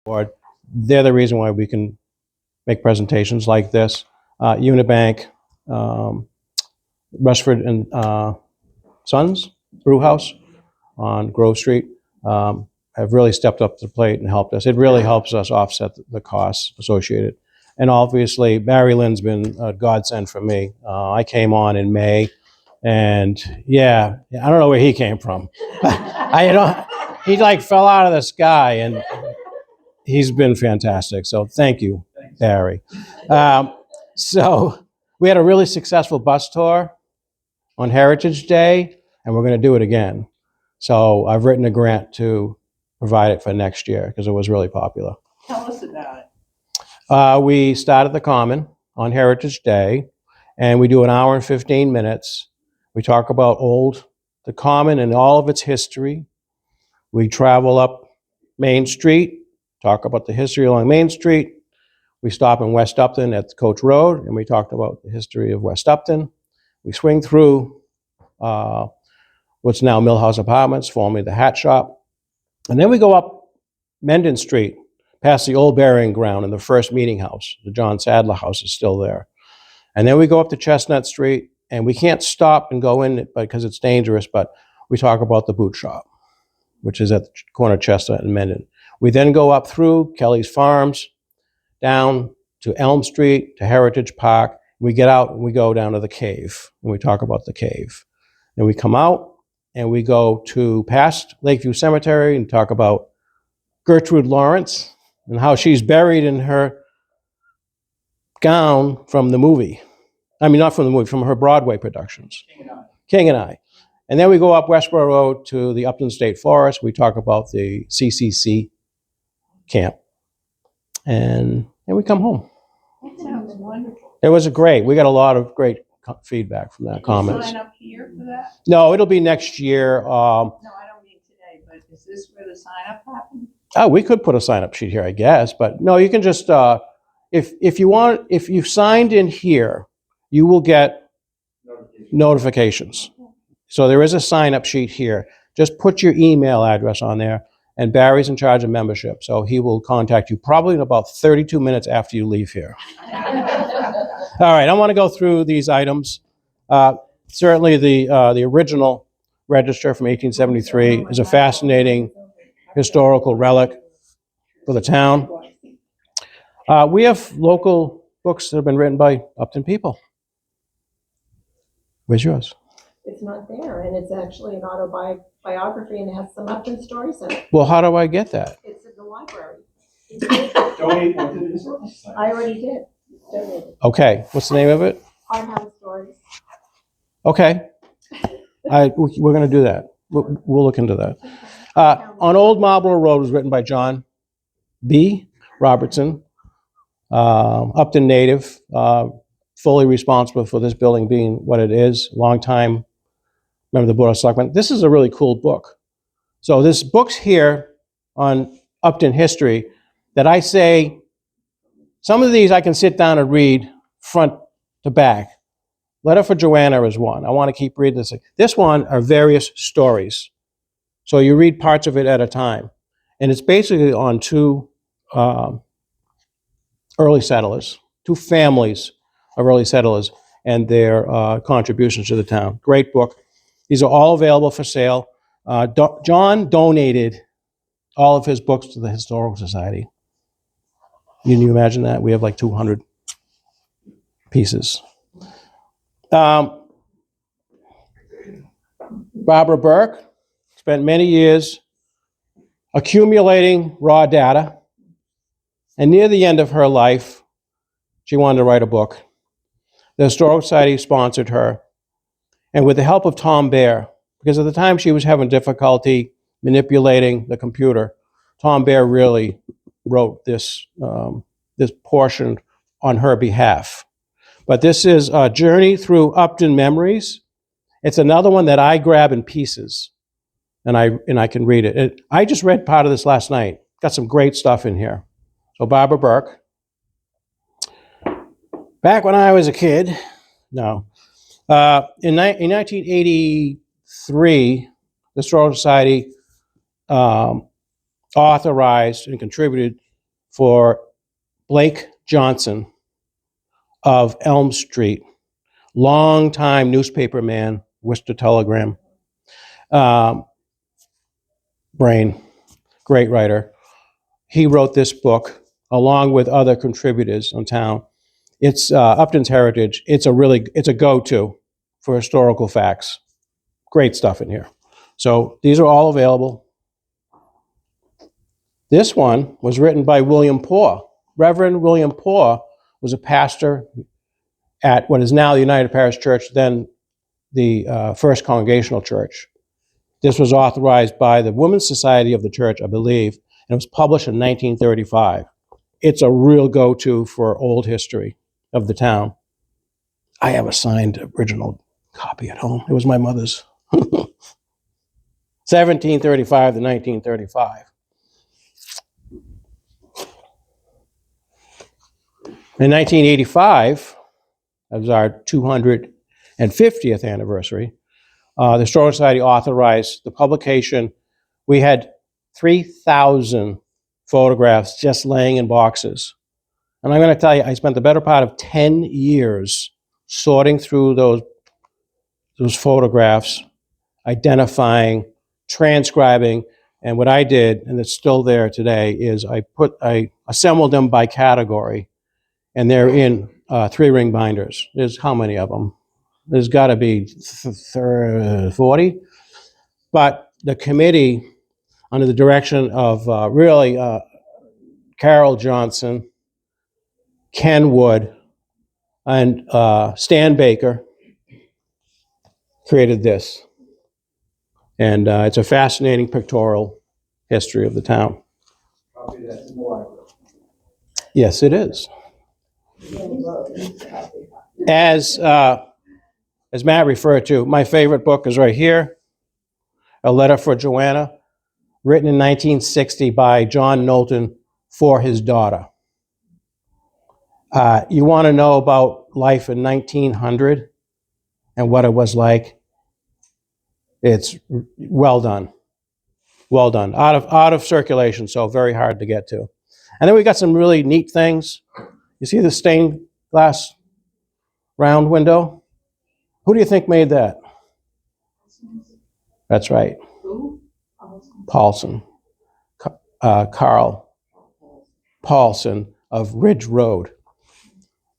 board. They're the reason why we can make presentations like this. Unibank, Rushford and Sons Brew House on Grove Street have really stepped up to the plate and helped us. It really helps us offset the costs associated. And obviously, Barry Lynn's been a godsend for me. I came on in May, and yeah, I don't know where he came from. He like fell out of the sky, and he's been fantastic. So thank you, Barry. So we had a really successful bus tour on Heritage Day, and we're going to do it again. So I've written a grant to provide it for next year because it was really popular. Tell us about it. We start at the Common on Heritage Day, and we do an hour and 15 minutes. We talk about the Common and all of its history. We travel up Main Street, talk about the history along Main Street. We stop in West Upton at Coach Road, and we talked about the history of West Upton. We swing through what's now Millhouse Apartments, formerly the Hat Shop. And then we go up Mendon Street, past the old burying ground and the first meeting house. The John Sadler house is still there. And then we go up to Chestnut Street, and we can't stop and go in because it's dangerous, but we talk about the boot shop, which is at the corner of Chestnut and Mendon. We then go up through Kelly's Farms, down to Elm Street, to Heritage Park. We get out and we go down to the cave, and we talk about the cave. And we come out and we go to past Lakeview Cemetery and talk about Gertrude Lawrence and how she's buried in her gown from the movie. I mean, not from the movie, from her Broadway productions. King and I. And then we go up Westboro Road to the Upton State Forest. We talk about the CCC camp. And then we come home. That sounds wonderful. It was great. We got a lot of great feedback from that comments. Sign up here for that? No, it'll be next year. No, I don't mean today, but is this where the sign up happens? Oh, we could put a sign-up sheet here, I guess, but no, you can just, if you signed in here, you will get notifications. So there is a sign-up sheet here. Just put your email address on there, and Barry's in charge of membership, so he will contact you probably in about 32 minutes after you leave here. All right, I want to go through these items. Certainly the original register from 1873 is a fascinating historical relic for the town. We have local books that have been written by Upton people. Where's yours? It's not there, and it's actually an autobiography, and it has some Upton stories in it. Well, how do I get that? It's in the library. Donate one to the Historical Society. I already did. Donated. Okay, what's the name of it? Hard House Stories. Okay, we're going to do that. We'll look into that. On Old Marlborough Road was written by John B. Robertson, Upton native, fully responsible for this building being what it is, long time member of the Board of Selectmen. This is a really cool book. So there's books here on Upton history that I say, some of these I can sit down and read front to back. Letter for Joanna is one. I want to keep reading this. This one are various stories. So you read parts of it at a time. And it's basically on two early settlers, two families of early settlers and their contributions to the town. Great book. These are all available for sale. John donated all of his books to the Historical Society. Can you imagine that? We have like 200 pieces. Barbara Burke spent many years accumulating raw data, and near the end of her life, she wanted to write a book. The Historical Society sponsored her, and with the help of Tom Baer, because at the time she was having difficulty manipulating the computer, Tom Baer really wrote this portion on her behalf. But this is a journey through Upton memories. It's another one that I grab in pieces, and I can read it. I just read part of this last night. Got some great stuff in here. So Barbara Burke. Back when I was a kid, no. In 1983, the Historical Society authorized and contributed for Blake Johnson of Elm Street, longtime newspaper man, Worcester Telegram, brain, great writer. He wrote this book along with other contributors in town. It's Upton's Heritage. It's a go-to for historical facts. Great stuff in here. So these are all available. This one was written by William Poor. Reverend William Poor was a pastor at what is now the United Parish Church, then the First Congregational Church. This was authorized by the Women's Society of the Church, I believe, and it was published in 1935. It's a real go-to for old history of the town. I have a signed original copy at home. It was my mother's. 1735 to 1935. In 1985, that was our 250th anniversary, the Historical Society authorized the publication. We had 3,000 photographs just laying in boxes. And I'm going to tell you, I spent the better part of 10 years sorting through those photographs, identifying, transcribing, and what I did, and it's still there today, is I assembled them by category, and they're in 3-ring binders. There's how many of them? There's got to be 40. But the committee, under the direction of Carol Johnson, Ken Wood, and Stan Baker, created this. And it's a fascinating pictorial history of the town. Copy that in the library. Yes, it is. As Matt referred to, my favorite book is right here, A Letter for Joanna, written in 1960 by John Knowlton for his daughter. You want to know about life in 1900 and what it was like? It's well done. Well done. Out of circulation, so very hard to get to. And then we got some really neat things. You see the stained glass round window? Who do you think made that? That's right. Paulson. Carl Paulson of Ridge Road.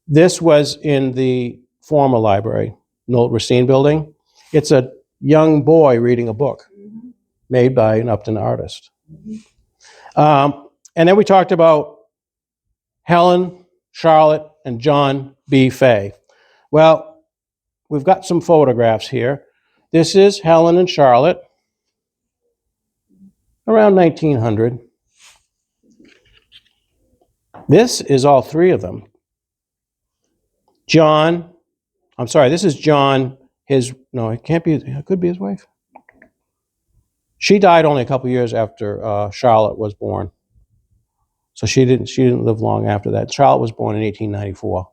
This was in the former library, Nolt Racine building. It's a young boy reading a book made by an Upton artist. And then we talked about Helen, Charlotte, and John B. Fay. Well, we've got some photographs here. This is Helen and Charlotte around 1900. This is all three of them. This is John, it could be his wife. She died only a couple years after Charlotte was born. So she didn't live long after that. Charlotte was born in 1894.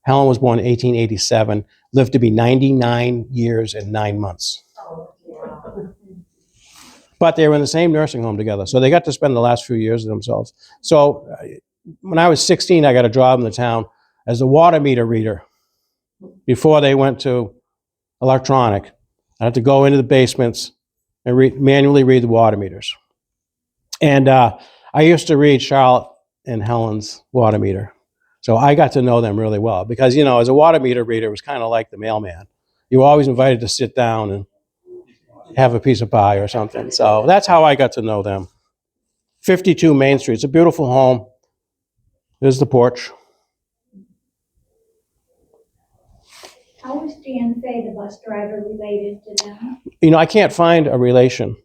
Helen was born in 1887, lived to be 99 years and 9 months. But they were in the same nursing home together, so they got to spend the last few years themselves. So when I was 16, I got a job in the town as a water meter reader. Before they went to electronic, I had to go into the basements and manually read the water meters. And I used to read Charlotte and Helen's water meter. So I got to know them really well because, as a water meter reader, it was kind of like the mailman. You were always invited to sit down and have a piece of pie or something. So that's how I got to know them. 52 Main Street. It's a beautiful home. There's the porch. How was Jan Fay, the bus driver, related to them? I can't find a relation.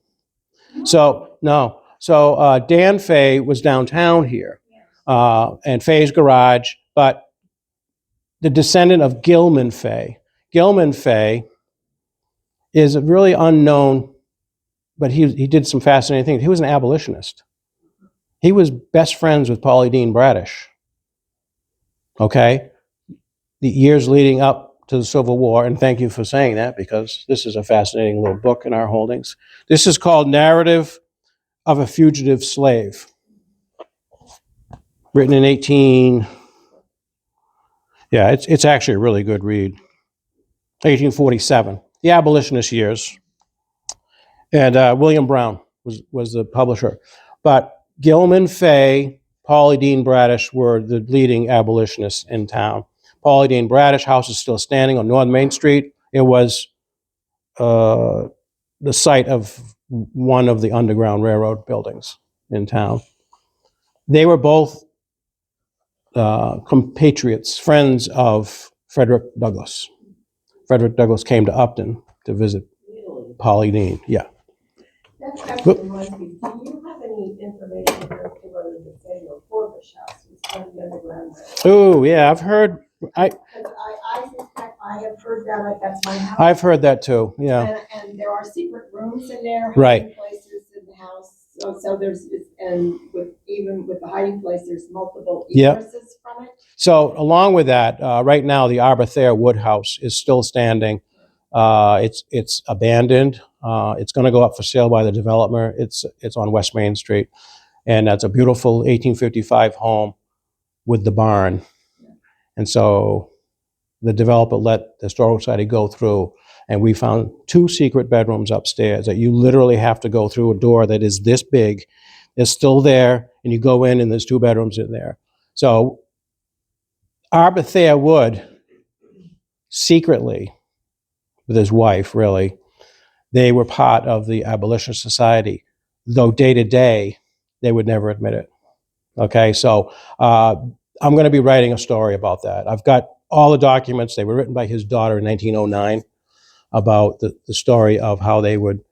So, no. So Dan Fay was downtown here, and Fay's garage, but the descendant of Gilman Fay. Gilman Fay is really unknown, but he did some fascinating things. He was an abolitionist. He was best friends with Pauly Dean Bradish. Okay? The years leading up to the Civil War, and thank you for saying that because this is a fascinating little book in our holdings. This is called Narrative of a Fugitive Slave. written in 18, yeah, it's actually a really good read. 1847, the abolitionist years. And William Brown was the publisher. But Gilman, Fay, Pauly Dean Bradish were the leading abolitionists in town. Pauly Dean Bradish house is still standing on North Main Street. It was the site of one of the Underground Railroad buildings in town. They were both compatriots, friends of Frederick Douglass. Frederick Douglass came to Upton to visit Pauly Dean. Yeah. That actually reminds me, do you have any information as to whether the Samuel Forbush house was on the Underground Railroad? Oh, yeah, I've heard. Because I suspect I have heard that, that's my house. I've heard that too. Yeah. And there are secret rooms in there, Right. hiding places in the house. So there's, and even with the hiding place, there's multiple Yep. egresses from it. So along with that, right now the Arbor Thayer Wood House is still standing. It's abandoned. It's going to go up for sale by the developer. It's on West Main Street, and that's a beautiful 1855 home with the barn. And so the developer let the Historical Society go through, and we found 2 secret bedrooms upstairs that you literally have to go through a door that is this big. It's still there, and you go in, and there's 2 bedrooms in there. So Arbor Thayer Wood, secretly, with his wife, really, they were part of the Abolitionist Society, though day to day, they would never admit it. Okay, so I'm going to be writing a story about that. I've got all the documents. They were written by his daughter in 1909 about the story of how they would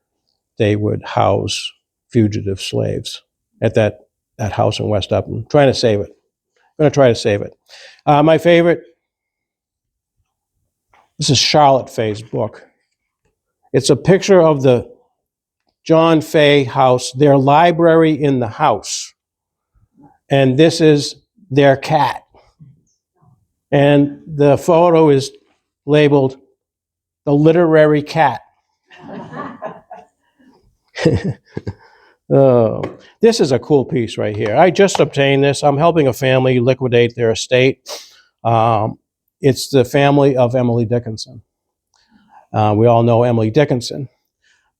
house fugitive slaves at that house in West Upton. I'm trying to save it. I'm going to try to save it. My favorite, this is Charlotte Fay's book. It's a picture of the John Fay house, their library in the house. And this is their cat. And the photo is labeled the literary cat. Oh, this is a cool piece right here. I just obtained this. I'm helping a family liquidate their estate. It's the family of Emily Dickinson. We all know Emily Dickinson.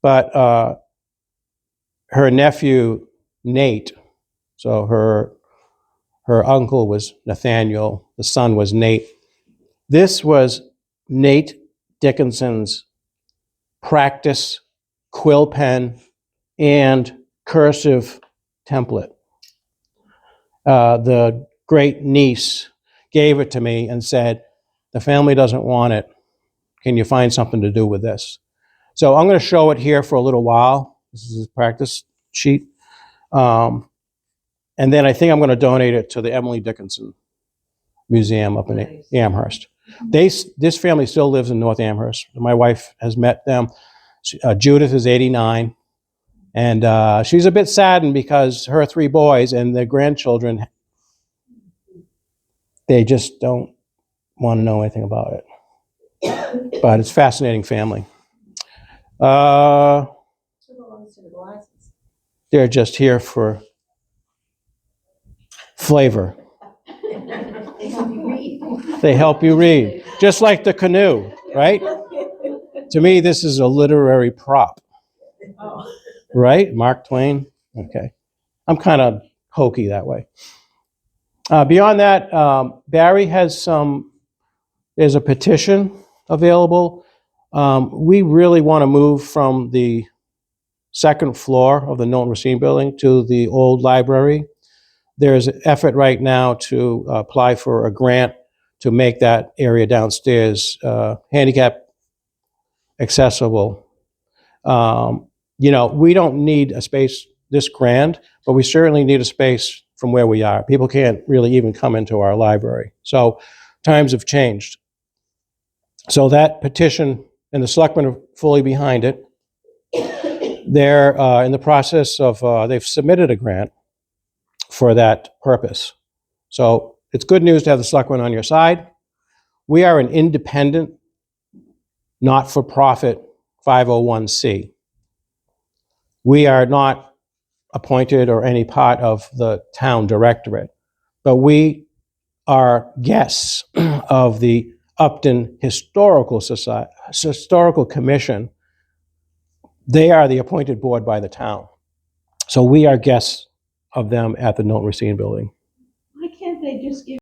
But her nephew, Nate, so her uncle was Nathaniel, the son was Nate. This was Nate Dickinson's practice quill pen and cursive template. The great niece gave it to me and said, the family doesn't want it. Can you find something to do with this? So I'm going to show it here for a little while. This is his practice sheet. And then I think I'm going to donate it to the Emily Dickinson Museum up in Amherst. This family still lives in North Amherst. My wife has met them. Judith is 89. And she's a bit saddened because her 3 boys and their grandchildren, they just don't want to know anything about it. But it's a fascinating family. They're just here for flavor. They help you read. Just like the canoe, right? To me, this is a literary prop. Right? Mark Twain? Okay. I'm kind of hokey that way. Beyond that, Barry has there's a petition available. We really want to move from the 2nd floor of the Knowlton Racine building to the old library. There's an effort right now to apply for a grant to make that area downstairs handicap accessible. We don't need a space this grand, but we certainly need a space from where we are. People can't really even come into our library. So times have changed. So that petition, and the selectmen are fully behind it. They're in the process of, they've submitted a grant for that purpose. So it's good news to have the selectmen on your side. We are an independent, not-for-profit 501c. We are not appointed or any part of the town directorate, but we are guests of the Upton Historical Society, Historical Commission. They are the appointed board by the town. So we are guests of them at the Milton Racine Building. Why can't they just give